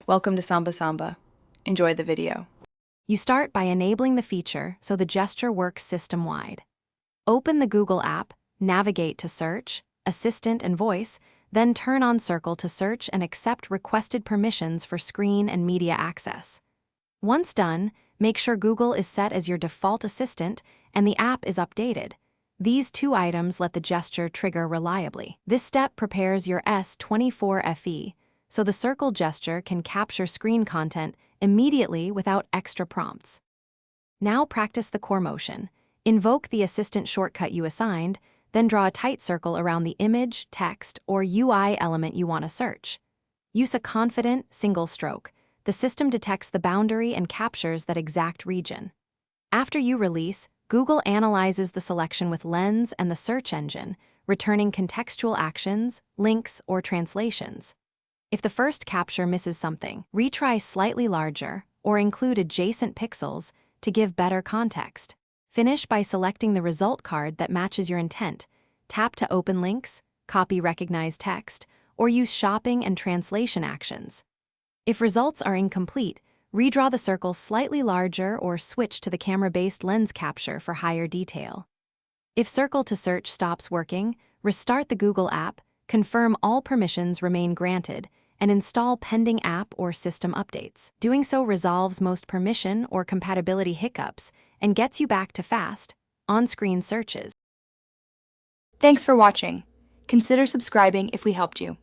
Welcome to Samba Samba. Enjoy the video. You start by enabling the feature so the gesture works system-wide. Open the Google app, navigate to Search, Assistant and Voice, then turn on Circle to search and accept requested permissions for screen and media access. Once done, make sure Google is set as your default assistant and the app is updated. These two items let the gesture trigger reliably. This step prepares your S24 Fe, so the circle gesture can capture screen content immediately without extra prompts. Now practice the core motion. Invoke the assistant shortcut you assigned, then draw a tight circle around the image, text, or UI element you want to search. Use a confident, single stroke. The system detects the boundary and captures that exact region. After you release, Google analyzes the selection with Lens and the search engine, returning contextual actions, links, or translations. If the first capture misses something, retry slightly larger or include adjacent pixels to give better context. Finish by selecting the result card that matches your intent. Tap to open links, copy recognized text, or use shopping and translation actions. If results are incomplete, redraw the circle slightly larger or switch to the camera-based lens capture for higher detail. If circle to search stops working, restart the Google app, confirm all permissions remain granted, and install pending app or system updates. Doing so resolves most permission or compatibility hiccups and gets you back to fast, on-screen searches. Thanks for watching. Consider subscribing if we helped you.